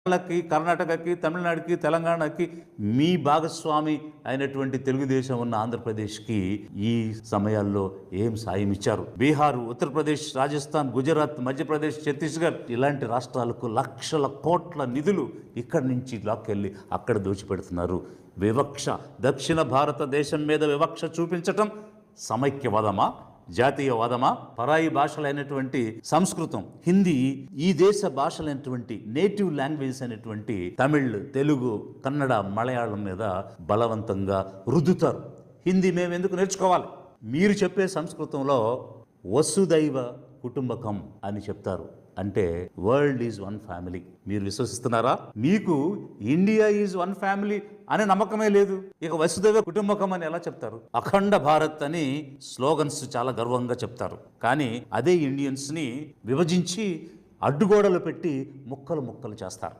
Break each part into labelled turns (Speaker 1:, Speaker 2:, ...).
Speaker 1: కేరళకి, కర్ణాటకకి, తమిళనాడుకి, తెలంగాణకి మీ భాగస్వామి అయినటువంటి తెలుగుదేశం ఉన్న ఆంధ్రప్రదేశ్కి ఈ సమయాల్లో ఏం సాయం ఇచ్చారు? బీహార్, ఉత్తరప్రదేశ్, రాజస్థాన్, గుజరాత్, మధ్యప్రదేశ్, ఛత్తీస్గఢ్ ఇలాంటి రాష్ట్రాలకు లక్షల కోట్ల నిధులు ఇక్కడి నుంచి లాక్కెళ్ళి అక్కడ దోచిపెడుతున్నారు. వివక్ష, దక్షిణ భారతదేశం మీద వివక్ష చూపించటం సమైక్యవాదమా, జాతీయవాదమా? పరాయి భాషలైనటువంటి సంస్కృతం, హిందీ, ఈ దేశ భాషలైనటువంటి నేటివ్ లాంగ్వేజ్ అయినటువంటి తమిళ్, తెలుగు, కన్నడ, మలయాళం మీద బలవంతంగా రుద్దుతారు. హిందీ మేము ఎందుకు నేర్చుకోవాలి? మీరు చెప్పే సంస్కృతంలో వసుదైవ కుటుంబకం అని చెప్తారు. అంటే వరల్డ్ ఈజ్ వన్ ఫ్యామిలీ. మీరు విశ్వసిస్తున్నారా? మీకు ఇండియా ఈజ్ వన్ ఫ్యామిలీ అనే నమ్మకమే లేదు. ఇక వసుదైవ కుటుంబకం అని ఎలా చెప్తారు? అఖండ భారత్ అని స్లోగన్స్ చాలా గర్వంగా చెప్తారు. కానీ అదే ఇండియన్స్ ని విభజించి అడ్డుగోడలు పెట్టి ముక్కలు ముక్కలు చేస్తారు.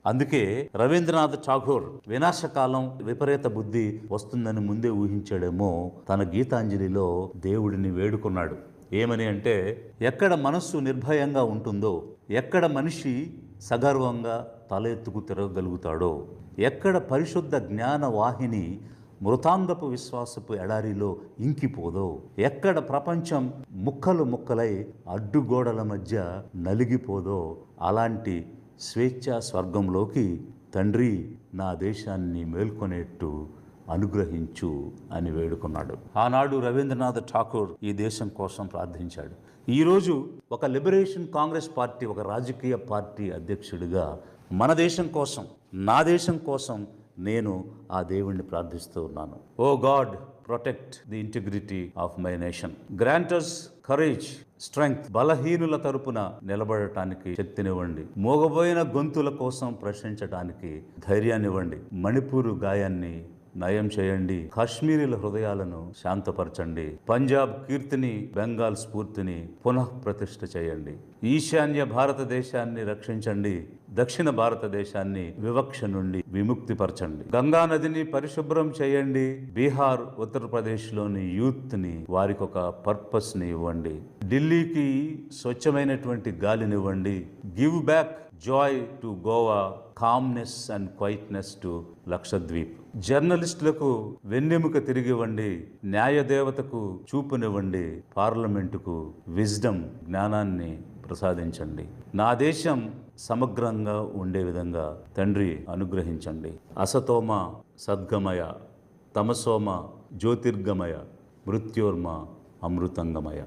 Speaker 1: అందుకే రవీంద్రనాథ్ ఠాగూర్ వినాశకాలం, విపరీత బుద్ధి వస్తుందని ముందే ఊహించాడేమో తన గీతాంజలిలో దేవుడిని వేడుకున్నాడు. ఏమని అంటే, ఎక్కడ మనస్సు నిర్భయంగా ఉంటుందో, ఎక్కడ మనిషి సగర్వంగా తల ఎత్తుకు తిరగగలుగుతాడో, ఎక్కడ పరిశుద్ధ జ్ఞాన వాహిని మృతాంగపు విశ్వాసపు ఎడారిలో ఇంకిపోదో, ఎక్కడ ప్రపంచం ముక్కలు ముక్కలై అడ్డుగోడల మధ్య నలిగిపోదో, అలాంటి స్వేచ్ఛా స్వర్గంలోకి తండ్రి నా దేశాన్ని మేల్కొనేట్టు అనుగ్రహించు అని వేడుకున్నాడు. ఆనాడు రవీంద్రనాథ్ ఠాకూర్ ఈ దేశం కోసం ప్రార్థించాడు. ఈరోజు ఒక లిబరేషన్ కాంగ్రెస్ పార్టీ, ఒక రాజకీయ పార్టీ అధ్యక్షుడిగా మన దేశం కోసం, నా దేశం కోసం నేను ఆ దేవుణ్ణి ప్రార్థిస్తూ ఉన్నాను. Oh God, protect the integrity of my nation. Grant us courage, strength. బలహీనుల తరపున నిలబడటానికి శక్తినివ్వండి. మోగబోయిన గొంతుల కోసం ప్రశ్నించడానికి ధైర్యాన్నివ్వండి. మణిపూర్ గాయాన్ని నయం చేయండి. కాశ్మీరీల హృదయాలను శాంతపరచండి. పంజాబ్ కీర్తిని, బెంగాల్ స్ఫూర్తిని పునః ప్రతిష్ఠ చేయండి. ఈశాన్య భారతదేశాన్ని రక్షించండి. దక్షిణ భారతదేశాన్ని వివక్ష నుండి విముక్తిపరచండి. గంగా నదిని పరిశుభ్రం చేయండి. బీహార్, ఉత్తరప్రదేశ్ లోని యూత్ ని వారికి ఒక పర్పస్ ని ఇవ్వండి. ఢిల్లీకి స్వచ్ఛమైనటువంటి గాలినివ్వండి. Give back joy to Goa, calmness and quietness to Lakshadweep. జర్నలిస్టులకు వెన్నెముక తిరిగివ్వండి. న్యాయదేవతకు చూపునివ్వండి. పార్లమెంటుకు విజ్డమ్, జ్ఞానాన్ని ప్రసాదించండి. నా దేశం సమగ్రంగా ఉండే విధంగా తండ్రి అనుగ్రహించండి. అసతోమ సద్గమయ, తమసోమ జ్యోతిర్గమయ, మృత్యోర్మ అమృతంగమయ.